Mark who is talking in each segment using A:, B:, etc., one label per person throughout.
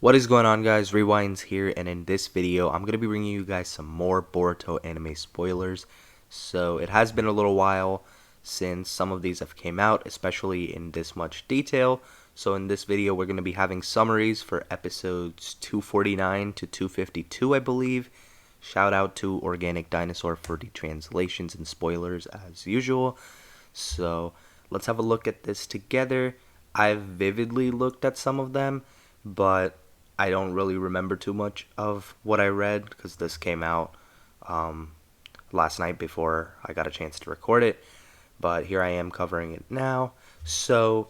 A: What is going on, guys? Rewinds here, and in this video I'm going to be bringing you guys some more Boruto anime spoilers. So it has been a little while since some of these have came out, especially in this much detail. So in this video we're going to be having summaries for episodes 249 to 252, I believe. Shout out to Organic Dinosaur for the translations and spoilers as usual. So let's have a look at this together. I've vividly looked at some of them, but I don't really remember too much of what I read because this came out last night before I got a chance to record it. But here I am covering it now. So,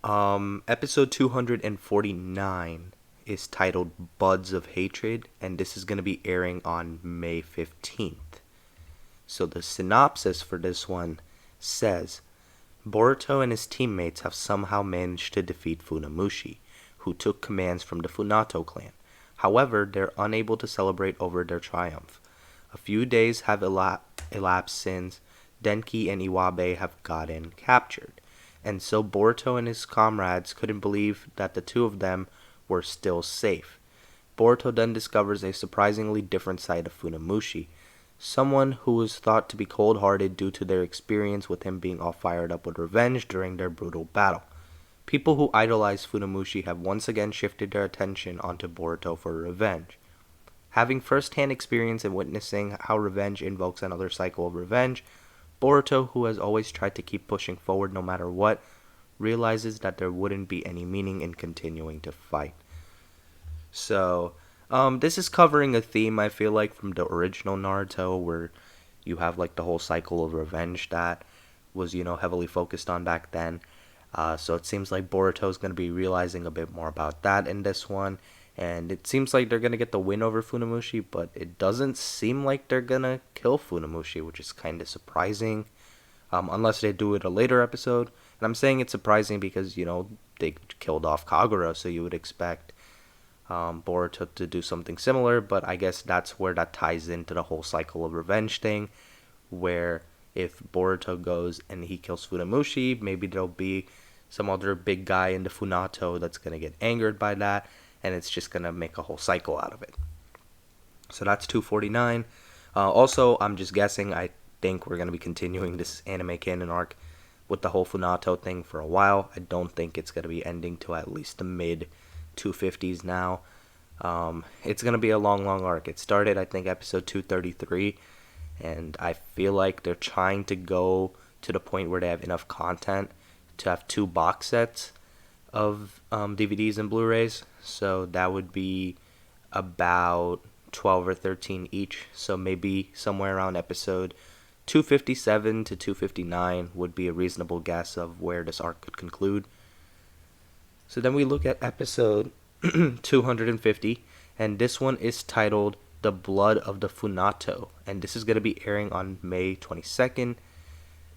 A: episode 249 is titled Buds of Hatred, and this is going to be airing on May 15th. So, the synopsis for this one says Boruto and his teammates have somehow managed to defeat Funamushi, who took commands from the Funato clan. However, they're unable to celebrate over their triumph. A few days have elapsed since Denki and Iwabe have gotten captured, and so Boruto and his comrades couldn't believe that the two of them were still safe. Boruto then discovers a surprisingly different side of Funamushi, someone who was thought to be cold-hearted due to their experience with him being all fired up with revenge during their brutal battle. People who idolize Funamushi have once again shifted their attention onto Boruto for revenge. Having first-hand experience in witnessing how revenge invokes another cycle of revenge, Boruto, who has always tried to keep pushing forward no matter what, realizes that there wouldn't be any meaning in continuing to fight. So, this is covering a theme I feel like from the original Naruto, where you have like the whole cycle of revenge that was, heavily focused on back then. So it seems like Boruto's going to be realizing a bit more about that in this one. And it seems like they're going to get the win over Funamushi, but it doesn't seem like they're going to kill Funamushi, which is kind of surprising. Unless they do it a later episode. And I'm saying it's surprising because, they killed off Kagura, so you would expect Boruto to do something similar. But I guess that's where that ties into the whole cycle of revenge thing, where if Boruto goes and he kills Funamushi, maybe there'll be some other big guy in the Funato that's going to get angered by that, and it's just going to make a whole cycle out of it. So that's 249. Also, I'm just guessing, I think we're going to be continuing this anime canon arc with the whole Funato thing for a while. I don't think it's going to be ending to at least the mid 250s now. It's going to be a long arc. It started, I think, episode 233, and I feel like they're trying to go to the point where they have enough content to have 2 box sets of DVDs and Blu-rays. So that would be about 12 or 13 each. So maybe somewhere around episode 257 to 259 would be a reasonable guess of where this arc could conclude. So then we look at episode 250, and this one is titled The Blood of the Funato, and this is going to be airing on May 22nd.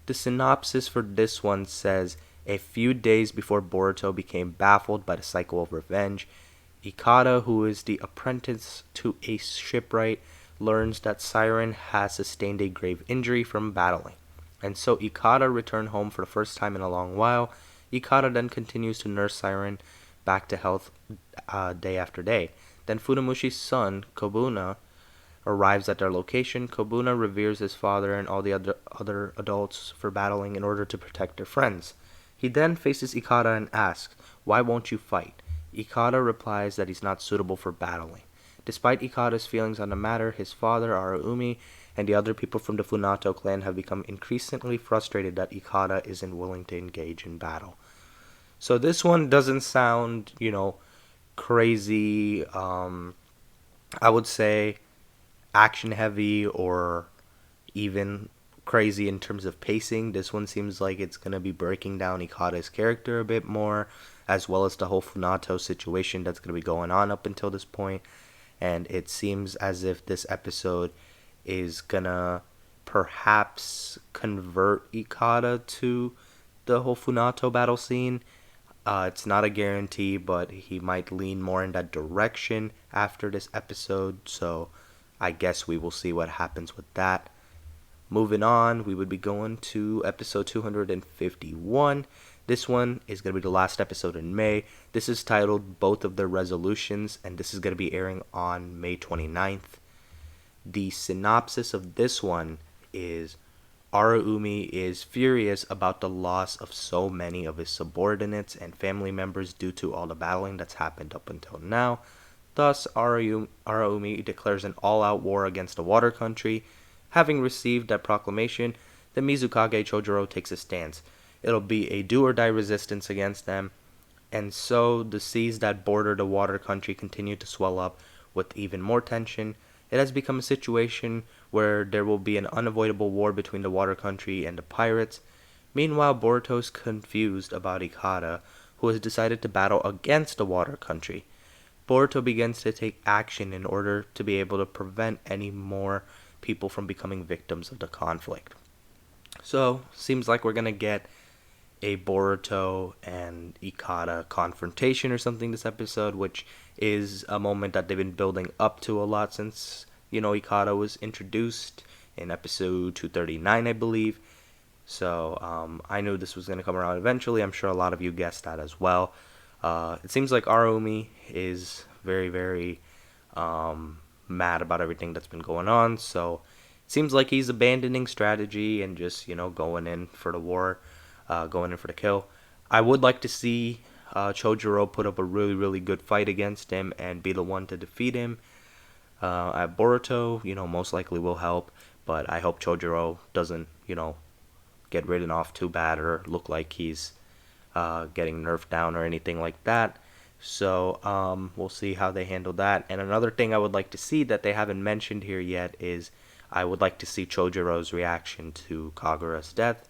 A: The synopsis for this one says, a few days before Boruto became baffled by the cycle of revenge, Ikada, who is the apprentice to a shipwright, learns that Siren has sustained a grave injury from battling. And so Ikada returned home for the first time in a long while. Ikada then continues to nurse Siren back to health day after day. Then Funamushi's son, Kobuna, arrives at their location. Kobuna reveres his father and all the other adults for battling in order to protect their friends. He then faces Ikada and asks, why won't you fight? Ikada replies that he's not suitable for battling. Despite Ikada's feelings on the matter, his father, Araumi, and the other people from the Funato clan have become increasingly frustrated that Ikada isn't willing to engage in battle. So this one doesn't sound, crazy, I would say action heavy or even crazy in terms of pacing. This one seems like it's going to be breaking down Ikada's character a bit more, as well as the whole Funato situation that's going to be going on up until this point. And it seems as if this episode is going to perhaps convert Ikada to the whole Funato battle scene. It's not a guarantee, but he might lean more in that direction after this episode, so I guess we will see what happens with that. Moving on, we would be going to episode 251. This one is going to be the last episode in May. This is titled Both of Their Resolutions, and this is going to be airing on May 29th. The synopsis of this one is Araumi is furious about the loss of so many of his subordinates and family members due to all the battling that's happened up until now. Thus, Araumi declares an all-out war against the water country. Having received that proclamation, the Mizukage Chojuro takes a stance. It'll be a do-or-die resistance against them, and so the seas that border the water country continue to swell up with even more tension. It has become a situation where there will be an unavoidable war between the water country and the pirates. Meanwhile, Boruto's confused about Ikada, who has decided to battle against the water country. Boruto begins to take action in order to be able to prevent any more people from becoming victims of the conflict. So, seems like we're going to get a Boruto and Ikada confrontation or something this episode, which is a moment that they've been building up to a lot since, Ikada was introduced in episode 239, I believe. So, I knew this was going to come around eventually. I'm sure a lot of you guessed that as well. It seems like Araumi is very, very mad about everything that's been going on. So, it seems like he's abandoning strategy and just, going in for the war. Going in for the kill. I would like to see Chojuro put up a really, really good fight against him and be the one to defeat him. Boruto, most likely will help, but I hope Chojuro doesn't, get ridden off too bad or look like he's getting nerfed down or anything like that. So we'll see how they handle that. And another thing I would like to see that they haven't mentioned here yet is I would like to see Chojuro's reaction to Kagura's death.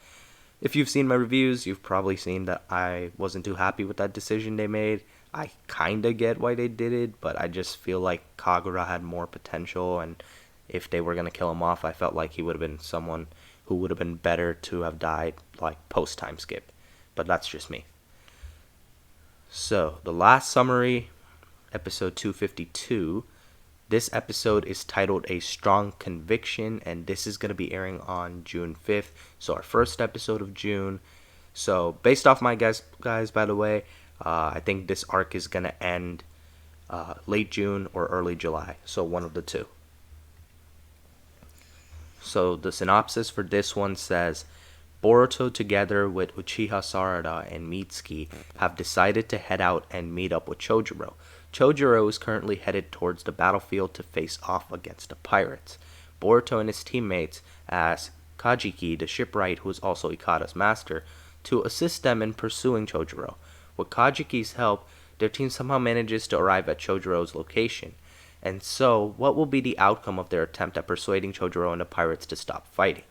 A: If you've seen my reviews, you've probably seen that I wasn't too happy with that decision they made. I kind of get why they did it, but I just feel like Kagura had more potential, and if they were going to kill him off, I felt like he would have been someone who would have been better to have died, like, post-time skip. But that's just me. So, the last summary, episode 252. This episode is titled A Strong Conviction, and this is going to be airing on June 5th, so our first episode of June. So, based off my guys, by the way, I think this arc is going to end late June or early July, so one of the two. So, the synopsis for this one says, Boruto together with Uchiha Sarada and Mitsuki have decided to head out and meet up with Chojuro. Chojuro is currently headed towards the battlefield to face off against the pirates. Boruto and his teammates ask Kajiki, the shipwright who is also Ikada's master, to assist them in pursuing Chojuro. With Kajiki's help, their team somehow manages to arrive at Chojuro's location. And so, what will be the outcome of their attempt at persuading Chojuro and the pirates to stop fighting?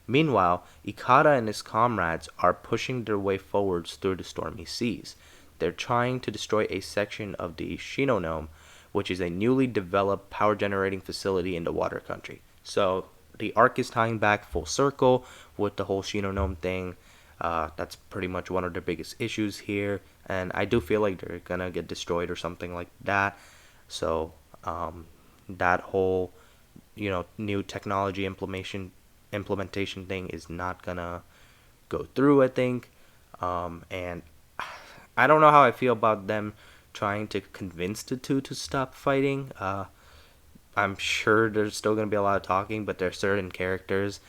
A: Meanwhile, Ikada and his comrades are pushing their way forwards through the stormy seas. They're trying to destroy a section of the Shinonome, which is a newly developed power generating facility in the water country. So the arc is tying back full circle with the whole Shinonome thing. That's pretty much one of the biggest issues here, and I do feel like they're gonna get destroyed or something like that. So that whole new technology implementation thing is not gonna go through, I think. And I don't know how I feel about them trying to convince the two to stop fighting. I'm sure there's still going to be a lot of talking, but there's certain characters,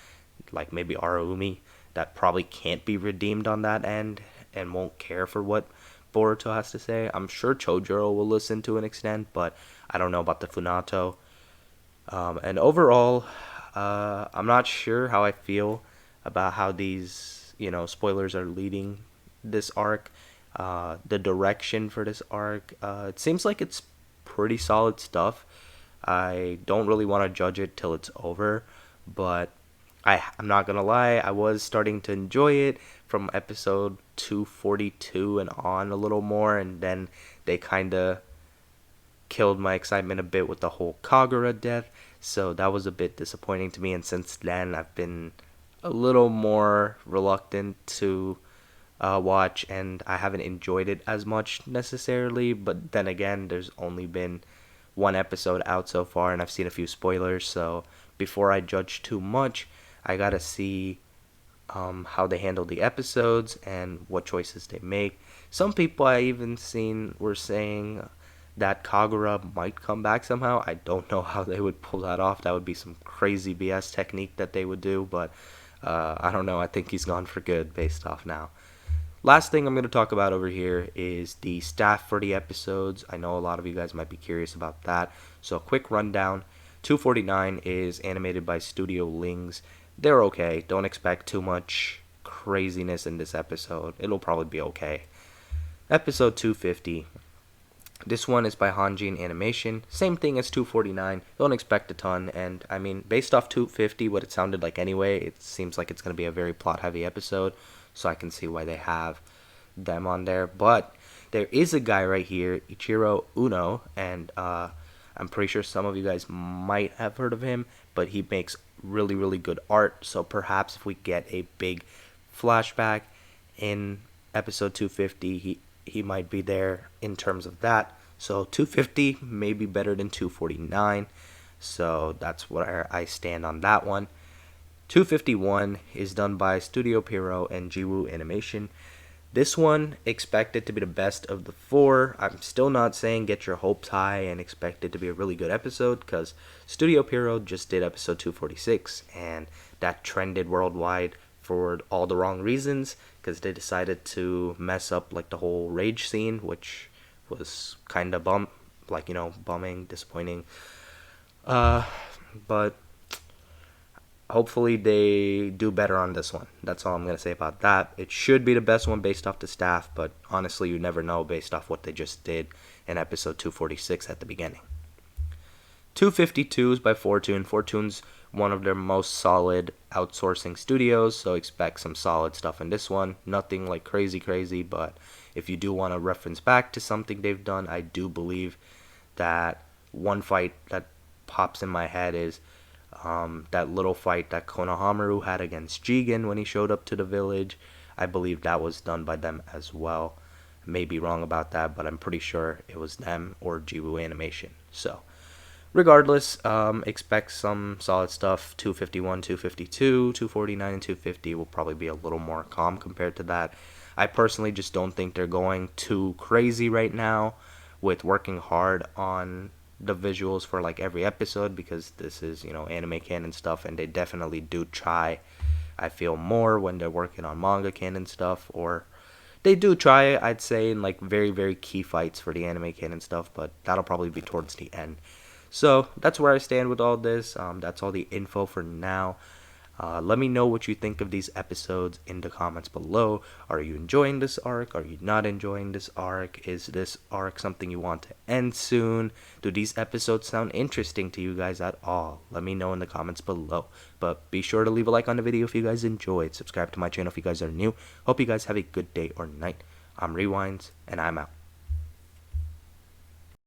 A: like maybe Araumi, that probably can't be redeemed on that end and won't care for what Boruto has to say. I'm sure Chojuro will listen to an extent, but I don't know about the Funato. And overall, I'm not sure how I feel about how these, spoilers are leading this arc. The direction for this arc, it seems like it's pretty solid stuff. I don't really want to judge it till it's over, but I'm not gonna lie, I was starting to enjoy it from episode 242 and on a little more, and then they kind of killed my excitement a bit with the whole Kagura death, so that was a bit disappointing to me, and since then I've been a little more reluctant to watch, and I haven't enjoyed it as much necessarily. But then again, there's only been one episode out so far, and I've seen a few spoilers, so before I judge too much, I gotta see how they handle the episodes and what choices they make. Some people I even seen were saying that Kagura might come back somehow. I don't know how they would pull that off. That would be some crazy BS technique that they would do, but I don't know. I think he's gone for good based off now. Last thing I'm going to talk about over here is the staff for the episodes. I know a lot of you guys might be curious about that. So, a quick rundown. 249 is animated by Studio Lings. They're okay. Don't expect too much craziness in this episode. It'll probably be okay. Episode 250. This one is by Hanjin Animation. Same thing as 249. Don't expect a ton. And I mean, based off 250, what it sounded like anyway, it seems like it's going to be a very plot heavy episode. So I can see why they have them on there. But there is a guy right here, Ichiro Uno, and I'm pretty sure some of you guys might have heard of him, but he makes really, really good art. So perhaps if we get a big flashback in episode 250, he might be there in terms of that. So 250 may be better than 249. So that's where I stand on that one. 251 is done by Studio Pierrot and Jiwoo Animation. This one expected to be the best of the four. I'm still not saying get your hopes high and expect it to be a really good episode, because Studio Pierrot just did episode 246 and that trended worldwide for all the wrong reasons, because they decided to mess up like the whole rage scene, which was kind of bumming, disappointing. But hopefully they do better on this one. That's all I'm going to say about that. It should be the best one based off the staff, but honestly, you never know based off what they just did in episode 246 at the beginning. 252 is by Fortune. Fortune's one of their most solid outsourcing studios, so expect some solid stuff in this one. Nothing like crazy, but if you do want to reference back to something they've done, I do believe that one fight that pops in my head is that little fight that Konohamaru had against Jigen when he showed up to the village. I believe that was done by them as well. May be wrong about that, but I'm pretty sure it was them or Jiwoo Animation. So, regardless, expect some solid stuff. 251, 252, 249, and 250 will probably be a little more calm compared to that. I personally just don't think they're going too crazy right now with working hard on the visuals for like every episode, because this is, anime canon stuff, and they definitely do try, I feel, more when they're working on manga canon stuff, or they do try, I'd say, in like very, very key fights for the anime canon stuff, but that'll probably be towards the end. So that's where I stand with all this. That's all the info for now. Let me know what you think of these episodes in the comments below. Are you enjoying this arc? Are you not enjoying this arc? Is this arc something you want to end soon? Do these episodes sound interesting to you guys at all? Let me know in the comments below. But be sure to leave a like on the video if you guys enjoyed. Subscribe to my channel if you guys are new. Hope you guys have a good day or night. I'm Rewinds, and I'm out.